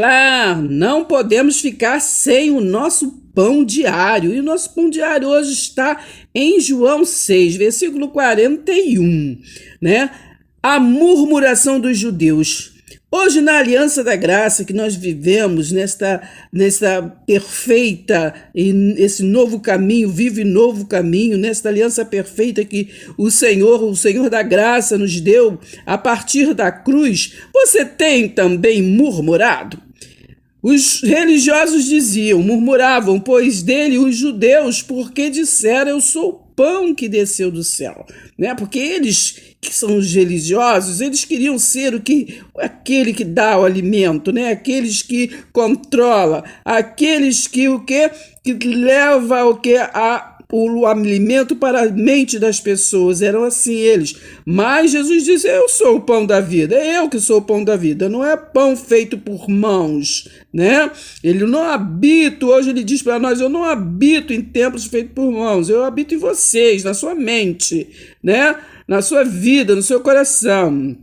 lá, não podemos ficar sem o nosso pão diário. E o nosso pão diário hoje está em João 6, versículo 41, né? A murmuração dos judeus. Hoje, na Aliança da Graça que nós vivemos, nesta perfeita, esse novo caminho, vive novo caminho, nesta aliança perfeita que o Senhor da Graça nos deu a partir da cruz, você tem também murmurado? Os religiosos murmuravam, pois dele os judeus, porque disseram, eu sou o pão que desceu do céu, né? Porque eles, que são os religiosos, eles queriam ser aquele que dá o alimento, né? Aqueles que controla, aqueles que leva o alimento para a mente das pessoas. Eram assim eles. Mas Jesus disse, eu sou o pão da vida, é eu que sou o pão da vida, não é pão feito por mãos, né? Ele não habita, hoje ele diz para nós, eu não habito em templos feitos por mãos, eu habito em vocês, na sua mente, né? Na sua vida, no seu coração.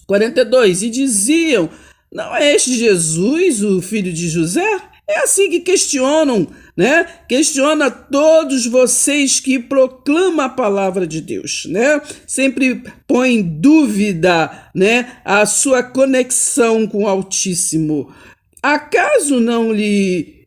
42, e diziam, não é este Jesus, o filho de José? É assim que questionam, né? Questiona todos vocês que proclamam a palavra de Deus, né? Sempre põe em dúvida, né, a sua conexão com o Altíssimo. Acaso não lhe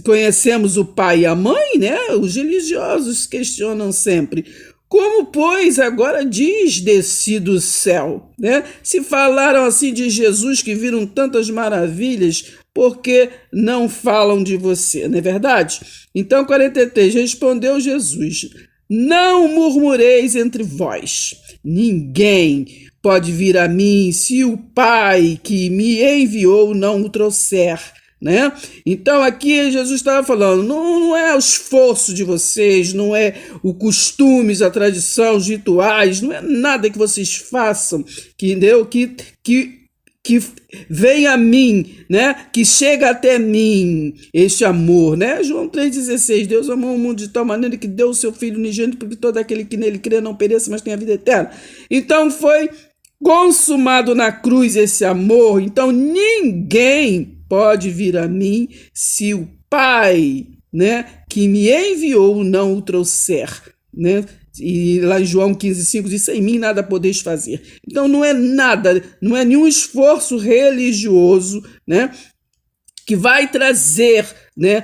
conhecemos o pai e a mãe, né? Os religiosos questionam sempre. Como, pois, agora diz desci do céu, né? Se falaram assim de Jesus, que viram tantas maravilhas, porque não falam de você, não é verdade? Então, 43, respondeu Jesus, não murmureis entre vós, ninguém pode vir a mim se o Pai que me enviou não o trouxer, né? Então aqui Jesus estava falando, não é o esforço de vocês, não é o costumes, a tradição, os rituais, não é nada que vocês façam, que vem a mim, né? Que chega até mim este amor, né? João 3,16, Deus amou o mundo de tal maneira que deu o seu Filho unigênito para que todo aquele que nele crê não pereça, mas tenha vida eterna. Então foi consumado na cruz esse amor, então ninguém pode vir a mim se o Pai, né, que me enviou não o trouxer, né? E lá em João 15,5 diz, sem mim nada podeis fazer. Então não é nada, não é nenhum esforço religioso, né, que vai trazer, né,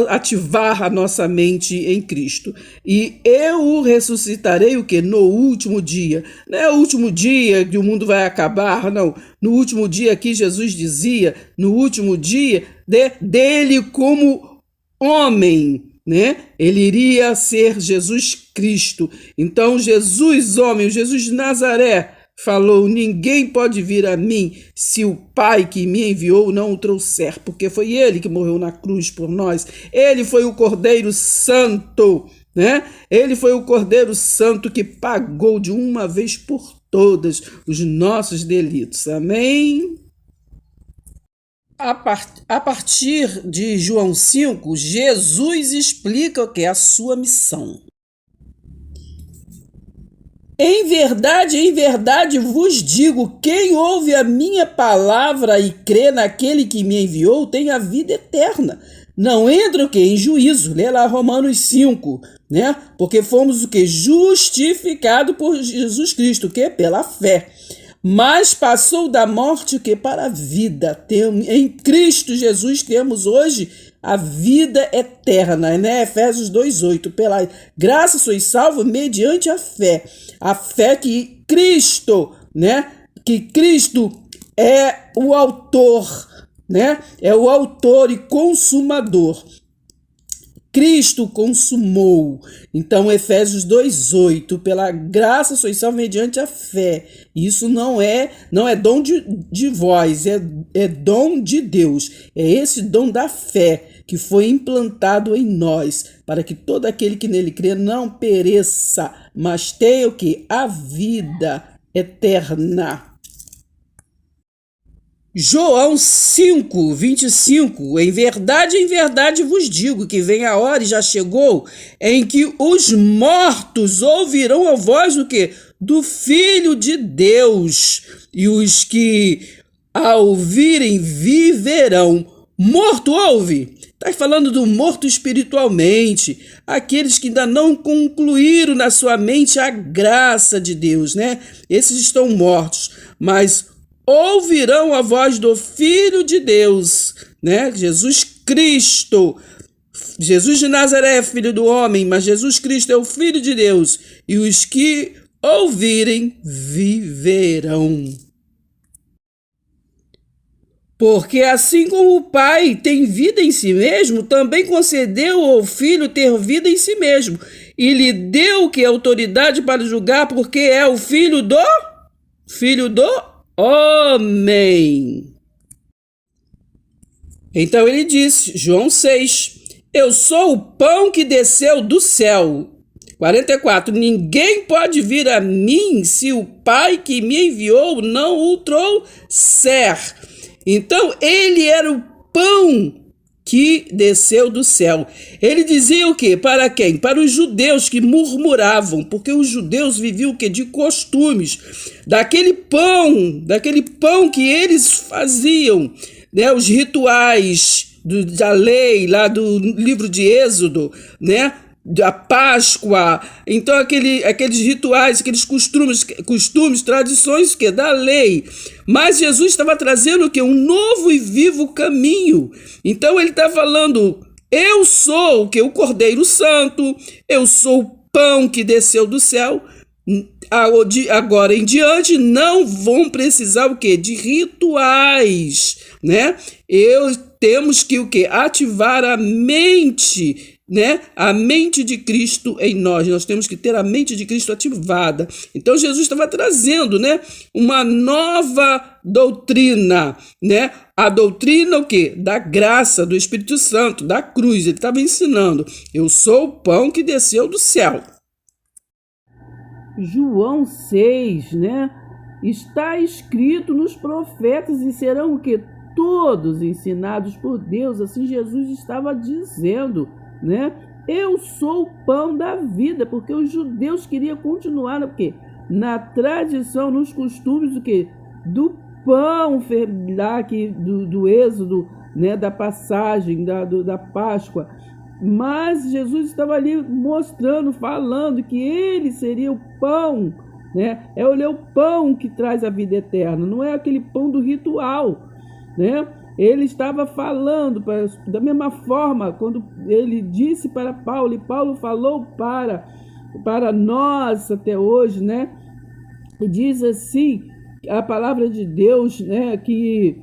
ativar a nossa mente em Cristo. E eu o ressuscitarei o quê? No último dia. Não é o último dia que o mundo vai acabar, não. No último dia aqui Jesus dizia, no último dia dele como homem, né? Ele iria ser Jesus Cristo. Então Jesus, homem, Jesus de Nazaré, falou, ninguém pode vir a mim se o Pai que me enviou não o trouxer, porque foi ele que morreu na cruz por nós. Ele foi o Cordeiro Santo, né? Ele foi o Cordeiro Santo que pagou de uma vez por todas os nossos delitos. Amém? A partir de João 5, Jesus explica o que é a sua missão. Em verdade vos digo, quem ouve a minha palavra e crê naquele que me enviou tem a vida eterna. Não entra o quê? Em juízo. Lê lá Romanos 5, né? Porque fomos o quê? Justificado por Jesus Cristo, o quê? Pela fé. Mas passou da morte o quê? Para a vida. Em Cristo Jesus temos hoje a vida eterna, né? Efésios 2,8. Pela graça sois salvos mediante a fé. A fé que Cristo, né? Que Cristo é o autor, né? É o autor e consumador. Cristo consumou. Então, Efésios 2,8, pela graça sois salvos mediante a fé. Isso não é dom de vós, é dom de Deus. É esse dom da fé que foi implantado em nós, para que todo aquele que nele crê não pereça, mas tenha o quê? A vida eterna. João 5, 25, em verdade vos digo que vem a hora e já chegou em que os mortos ouvirão a voz do quê? Do Filho de Deus, e os que a ouvirem, viverão. Morto ouve. Está falando do morto espiritualmente, aqueles que ainda não concluíram na sua mente a graça de Deus, né? Esses estão mortos, mas ouvirão a voz do Filho de Deus, né? Jesus Cristo. Jesus de Nazaré é filho do homem, mas Jesus Cristo é o Filho de Deus. E os que ouvirem, viverão. Porque assim como o Pai tem vida em si mesmo, também concedeu ao Filho ter vida em si mesmo. E lhe deu que autoridade para julgar, porque é o Filho do homem. Então ele disse, João 6, eu sou o pão que desceu do céu. 44, ninguém pode vir a mim se o Pai que me enviou não o trouxer. Então, ele era o pão que desceu do céu. Ele dizia o quê? Para quem? Para os judeus que murmuravam, porque os judeus viviam o quê? De costumes, daquele pão que eles faziam, né? Os rituais da lei, lá do livro de Êxodo, né? Da Páscoa, então aqueles rituais, aqueles costumes, tradições que da lei. Mas Jesus estava trazendo o que? Um novo e vivo caminho. Então ele está falando, eu sou o que? O Cordeiro Santo, eu sou o pão que desceu do céu. Agora em diante não vão precisar o quê? De rituais, né? Temos que o quê? Ativar a mente, né? A mente de Cristo em nós temos que ter a mente de Cristo ativada. Então Jesus estava trazendo, né, uma nova doutrina, né? A doutrina o quê? Da graça, do Espírito Santo, da cruz. Ele estava ensinando, eu sou o pão que desceu do céu. João 6, né? Está escrito nos profetas e serão o quê? Todos ensinados por Deus. Assim Jesus estava dizendo, né? Eu sou o pão da vida, porque os judeus queriam continuar no quê? Na tradição, nos costumes do quê? Do pão lá do Êxodo, né? Da passagem da Páscoa. Mas Jesus estava ali mostrando, falando que ele seria o pão, né? É o pão que traz a vida eterna, não é aquele pão do ritual, né? Ele estava falando da mesma forma quando ele disse para Paulo, e Paulo falou para nós até hoje, né? E diz assim a palavra de Deus, né? Que